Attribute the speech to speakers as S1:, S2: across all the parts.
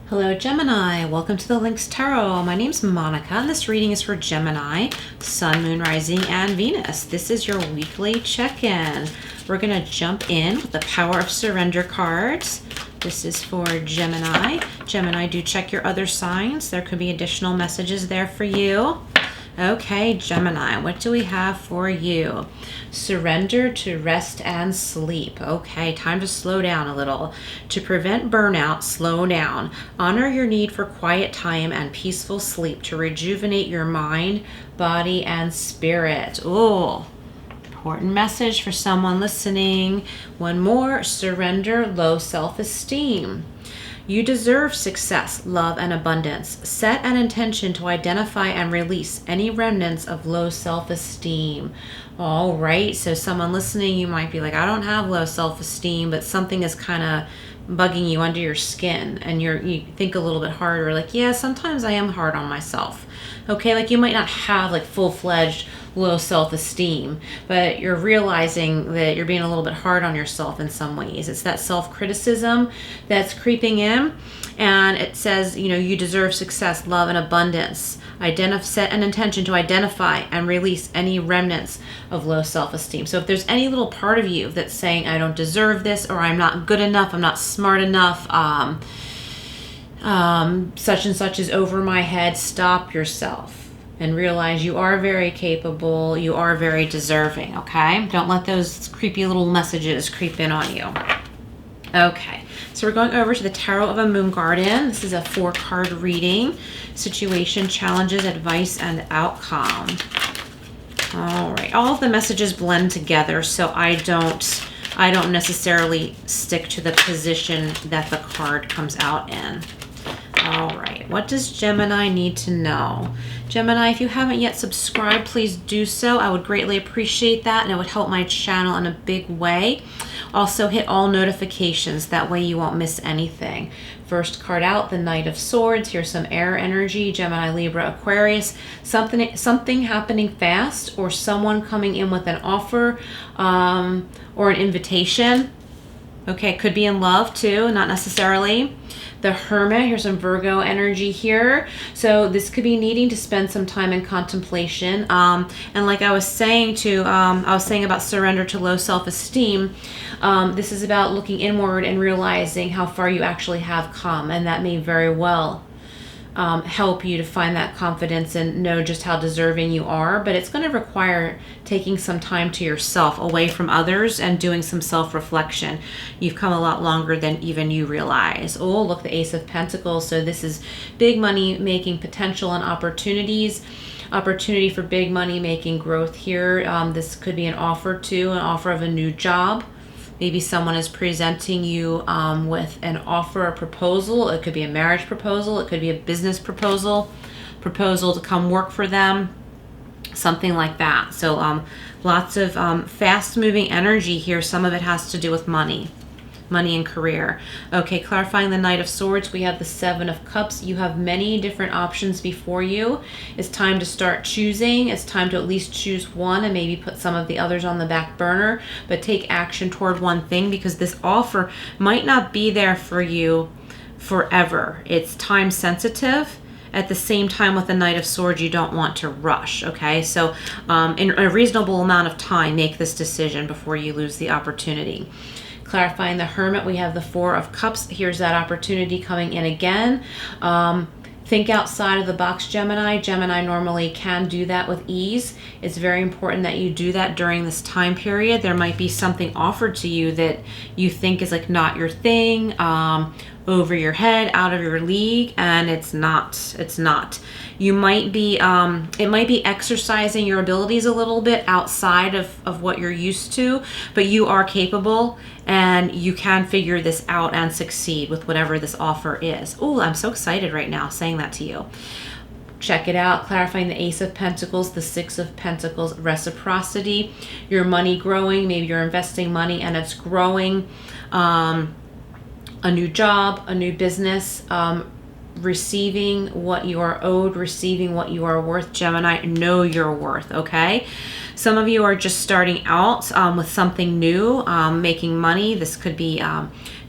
S1: Hello Gemini, welcome to the Lynx Tarot. My name's Monica and this reading is for Gemini, Sun, Moon, Rising, and Venus. This is your weekly check-in. We're going to jump in with the Power of Surrender cards. This is for Gemini. Gemini, do check your other signs. There could be additional messages there for you. Okay, Gemini, what do we have for you? Surrender to rest and sleep. Okay, time to slow down a little. To prevent burnout, slow down. Honor your need for quiet time and peaceful sleep to rejuvenate your mind, body, and spirit. Oh, important message for someone listening. One more, surrender low self-esteem. You deserve success, love, and abundance. Set an intention to identify and release any remnants of low self-esteem. All right, so someone listening, you might be like, I don't have low self-esteem, but something is kind of bugging you under your skin, and you think a little bit harder, like, yeah, sometimes I am hard on myself. Okay, like you might not have like full-fledged low self-esteem, but you're realizing that you're being a little bit hard on yourself in some ways. It's that self-criticism that's creeping in, and it says, you know, you deserve success, love, and abundance. Set an intention to identify and release any remnants of low self-esteem. So if there's any little part of you that's saying, I don't deserve this, or I'm not good enough, I'm not smart enough, such and such is over my head, stop yourself and realize you are very capable, you are very deserving, okay? Don't let those creepy little messages creep in on you. Okay, so we're going over to the Tarot of a Moon Garden. This is a 4-card reading. Situation, challenges, advice, and outcome. All right, all of the messages blend together, so I don't necessarily stick to the position that the card comes out in. All right, what does Gemini need to know? Gemini, if you haven't yet subscribed, please do so. I would greatly appreciate that, and it would help my channel in a big way. Also, hit all notifications. That way you won't miss anything. First card out, the Knight of Swords. Here's some air energy, Gemini, Libra, Aquarius. Something happening fast, or someone coming in with an offer or an invitation. Okay, could be in love too, not necessarily. The Hermit, here's some Virgo energy here. So this could be needing to spend some time in contemplation. And like I was saying about surrender to low self-esteem, this is about looking inward and realizing how far you actually have come. And that may very well help you to find that confidence and know just how deserving you are. But it's going to require taking some time to yourself, away from others, and doing some self-reflection. You've come a lot longer than even you realize. Oh, look, the Ace of Pentacles. So this is big money making potential and opportunities. Opportunity for big money making growth here. This could be an offer of a new job. Maybe someone is presenting you with an offer, a proposal. It could be a marriage proposal. It could be a business proposal to come work for them, something like that. So lots of fast-moving energy here. Some of it has to do with money and career. Okay, clarifying the Knight of Swords, we have the 7 of Cups. You have many different options before you. It's time to start choosing. It's time to at least choose one and maybe put some of the others on the back burner, but take action toward one thing, because this offer might not be there for you forever. It's time sensitive. At the same time, with the Knight of Swords, you don't want to rush, okay? So in a reasonable amount of time, make this decision before you lose the opportunity. Clarifying the Hermit, we have the 4 of Cups. Here's that opportunity coming in again. Think outside of the box, Gemini. Gemini normally can do that with ease. It's very important that you do that during this time period. There might be something offered to you that you think is like not your thing, over your head, out of your league, and it's not. You might be, it might be exercising your abilities a little bit outside of what you're used to, but you are capable and you can figure this out and succeed with whatever this offer is. Oh, I'm so excited right now saying that to you. Check it out. Clarifying the Ace of Pentacles, the 6 of Pentacles, reciprocity, your money growing. Maybe you're investing money and it's growing. A new job, a new business, receiving what you are owed, receiving what you are worth. Gemini, know your worth, okay? Some of you are just starting out with something new, making money. This could be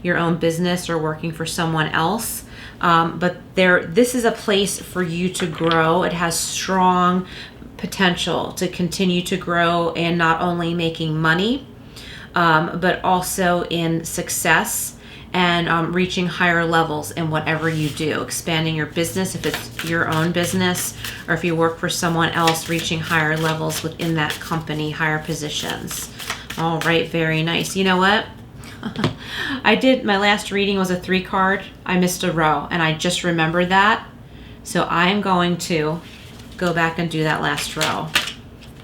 S1: your own business or working for someone else. But this is a place for you to grow. It has strong potential to continue to grow in not only making money, but also in success and reaching higher levels in whatever you do, expanding your business if it's your own business, or if you work for someone else, reaching higher levels within that company, higher positions. All right, very nice. You know what? My last reading was a 3 card. I missed a row and I just remembered that. So I'm going to go back and do that last row.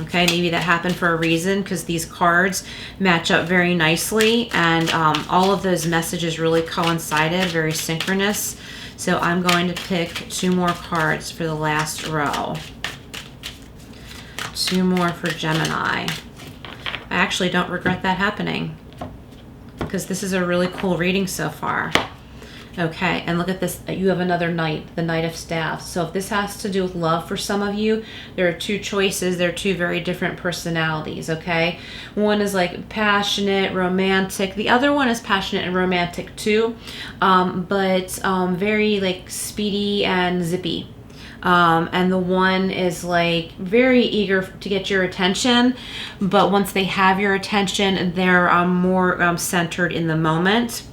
S1: Okay, maybe that happened for a reason, because these cards match up very nicely, and all of those messages really coincided, very synchronous. So I'm going to pick 2 more cards for the last row. 2 more for Gemini. I actually don't regret that happening, because this is a really cool reading so far. Okay, and look at this. You have another Knight, the Knight of Staffs. So if this has to do with love for some of you, there are 2 choices. They're 2 very different personalities, okay? One is like passionate, romantic. The other one is passionate and romantic too, but very like speedy and zippy. And the one is like very eager to get your attention, but once they have your attention, they're more centered in the moment.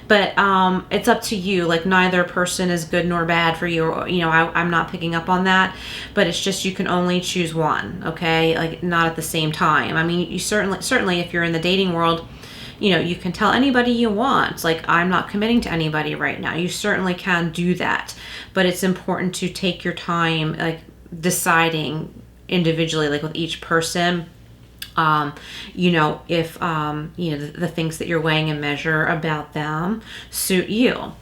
S1: But it's up to you. Like, neither person is good nor bad for you. Or, I'm not picking up on that. But it's just you can only choose one, okay? Like, not at the same time. I mean, you certainly if you're in the dating world, you can tell anybody you want. Like, I'm not committing to anybody right now. You certainly can do that. But it's important to take your time, like, deciding individually, like with each person. If the things that you're weighing and measure about them suit you.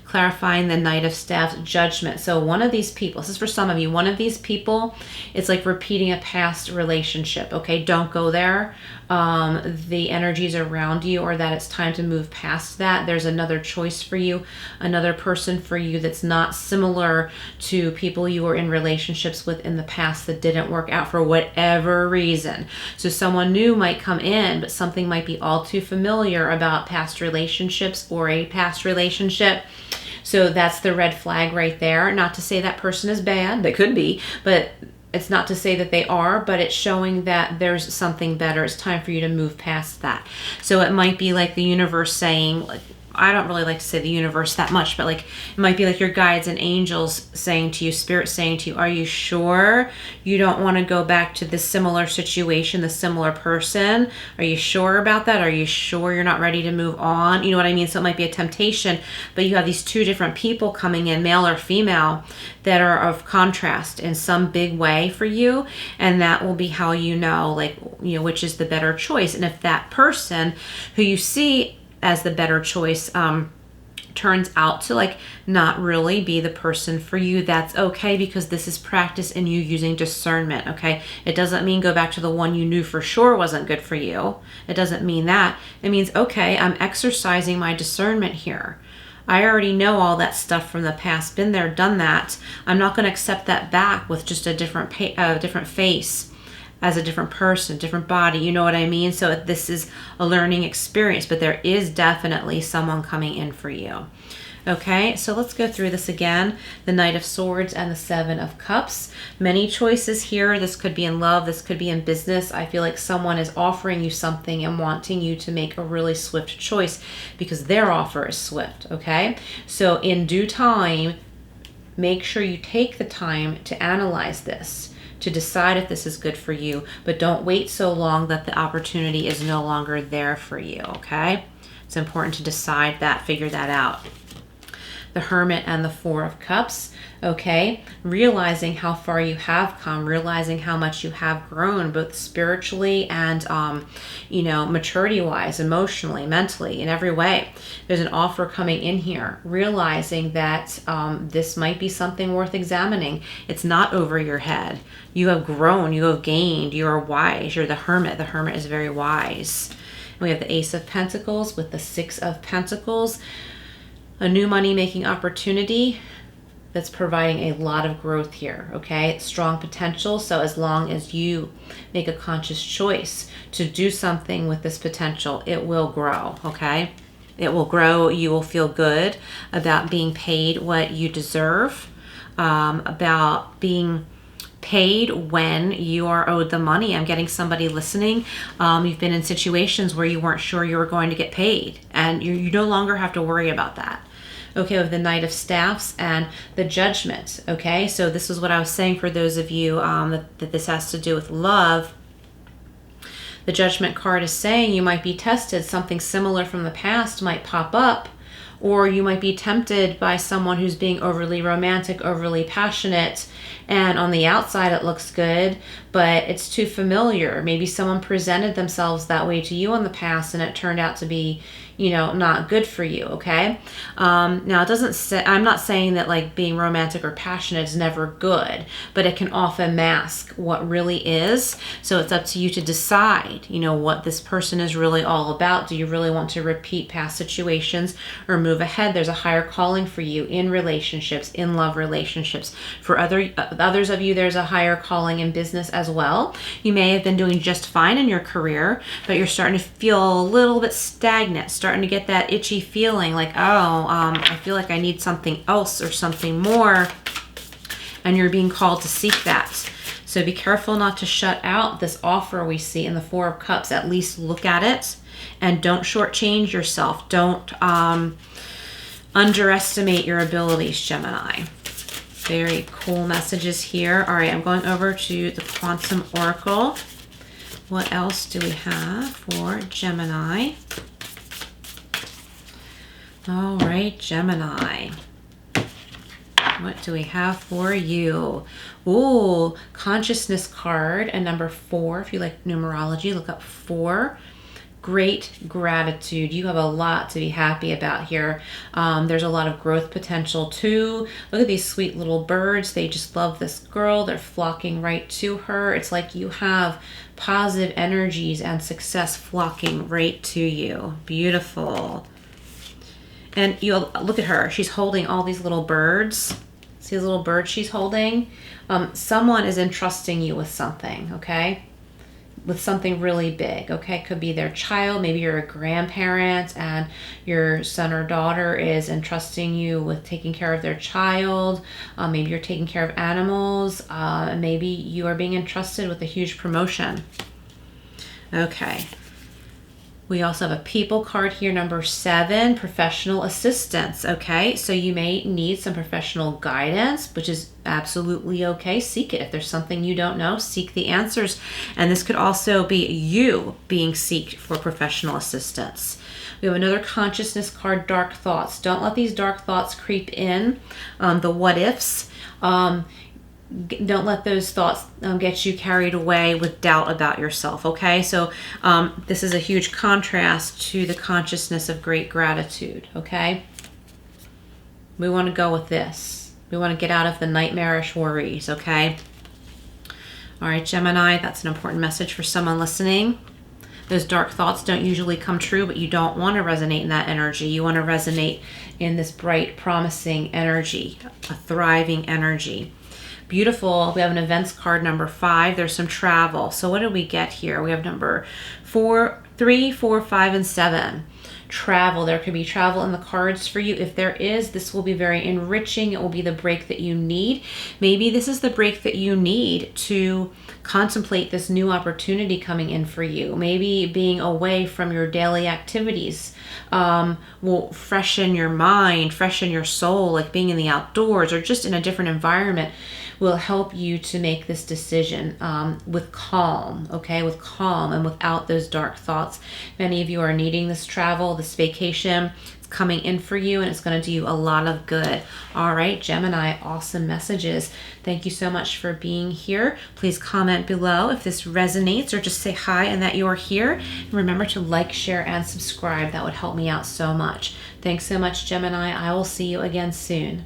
S1: Clarifying the Knight of Staffs, judgment. So one of these people, this is for some of you, one of these people, it's like repeating a past relationship. Okay, don't go there. The energies around you, or that it's time to move past that. There's another choice for you, another person for you that's not similar to people you were in relationships with in the past that didn't work out for whatever reason. So someone new might come in, but something might be all too familiar about past relationships or a past relationship. So that's the red flag right there. Not to say that person is bad. They could be, but it's not to say that they are, but it's showing that there's something better. It's time for you to move past that. So it might be like the universe saying, like, I don't really like to say the universe that much, but like it might be like your guides and angels saying to you, spirit saying to you, are you sure you don't want to go back to this similar situation, the similar person? Are you sure about that? Are you sure you're not ready to move on? You know what I mean? So it might be a temptation, but you have these 2 different people coming in, male or female, that are of contrast in some big way for you. And that will be how which is the better choice. And if that person who you see as the better choice turns out to like not really be the person for you, that's okay, because this is practice in you using discernment. Okay, it doesn't mean go back to the one you knew for sure wasn't good for you. It doesn't mean that. It means, okay, I'm exercising my discernment here. I already know all that stuff from the past, been there, done that. I'm not going to accept that back with just a different face, as a different person, different body, you know what I mean? So this is a learning experience, but there is definitely someone coming in for you. Okay, so let's go through this again. The Knight of Swords and the 7 of Cups. Many choices here. This could be in love. This could be in business. I feel like someone is offering you something and wanting you to make a really swift choice because their offer is swift, okay? So in due time, make sure you take the time to analyze this, to decide if this is good for you, but don't wait so long that the opportunity is no longer there for you, okay? It's important to decide that, figure that out. The Hermit and the 4 of Cups, okay? Realizing how far you have come, realizing how much you have grown, both spiritually and, maturity-wise, emotionally, mentally, in every way. There's an offer coming in here, realizing that this might be something worth examining. It's not over your head. You have grown, you have gained, you are wise. You're the Hermit. The Hermit is very wise. And we have the Ace of Pentacles with the 6 of Pentacles. A new money-making opportunity that's providing a lot of growth here, okay? Strong potential, so as long as you make a conscious choice to do something with this potential, it will grow, okay? It will grow. You will feel good about being paid what you deserve, about being paid when you are owed the money. I'm getting somebody listening. You've been in situations where you weren't sure you were going to get paid, and you no longer have to worry about that. Okay, with the Knight of Staffs and the Judgment. Okay, so this is what I was saying for those of you that this has to do with love. The Judgment card is saying you might be tested. Something similar from the past might pop up, or you might be tempted by someone who's being overly romantic, overly passionate, and on the outside it looks good, but it's too familiar. Maybe someone presented themselves that way to you in the past and it turned out to be, you know, not good for you, okay? Now, it doesn't say, I'm not saying that like being romantic or passionate is never good, but it can often mask what really is. So it's up to you to decide, you know, what this person is really all about. Do you really want to repeat past situations or move ahead? There's a higher calling for you in relationships, in love relationships. For others of you, there's a higher calling in business as well. You may have been doing just fine in your career, but you're starting to feel a little bit stagnant, starting to get that itchy feeling like, I feel like I need something else or something more, and you're being called to seek that. So be careful not to shut out this offer we see in the Four of Cups. At least look at it, and don't shortchange yourself. Don't underestimate your abilities, Gemini. Very cool messages here. All right, I'm going over to the Quantum Oracle. What else do we have for Gemini? All right, Gemini. What do we have for you? Ooh, Consciousness card and number 4. If you like numerology, look up 4. Great gratitude. You have a lot to be happy about here. There's a lot of growth potential too. Look at these sweet little birds. They just love this girl. They're flocking right to her. It's like you have positive energies and success flocking right to you. Beautiful. And you look at her. She's holding all these little birds. See these little birds she's holding? Someone is entrusting you with something, okay? With something really big, okay? Could be their child. Maybe you're a grandparent and your son or daughter is entrusting you with taking care of their child. Maybe you're taking care of animals. Maybe you are being entrusted with a huge promotion. Okay. We also have a People card here, number 7, professional assistance, okay? So you may need some professional guidance, which is absolutely okay. Seek it. If there's something you don't know, seek the answers. And this could also be you being sought for professional assistance. We have another consciousness card, dark thoughts. Don't let these dark thoughts creep in, the what ifs. Don't let those thoughts get you carried away with doubt about yourself, okay? So this is a huge contrast to the consciousness of great gratitude, okay? We want to go with this. We want to get out of the nightmarish worries, okay? All right, Gemini, that's an important message for someone listening. Those dark thoughts don't usually come true, but you don't want to resonate in that energy. You want to resonate in this bright, promising energy, a thriving energy. Beautiful. We have an events card, number 5. There's some travel. So what did we get here? We have number 3, 4, 5, and 7. Travel. There could be travel in the cards for you. If there is, this will be very enriching. It will be the break that you need. Maybe this is the break that you need to contemplate this new opportunity coming in for you. Maybe being away from your daily activities will freshen your mind, freshen your soul, like being in the outdoors or just in a different environment will help you to make this decision with calm, okay? With calm and without those dark thoughts. Many of you are needing this travel, this vacation. It's coming in for you and it's going to do you a lot of good. All right, Gemini, awesome messages. Thank you so much for being here. Please comment below if this resonates or just say hi and that you are here. And remember to like, share, and subscribe. That would help me out so much. Thanks so much, Gemini. I will see you again soon.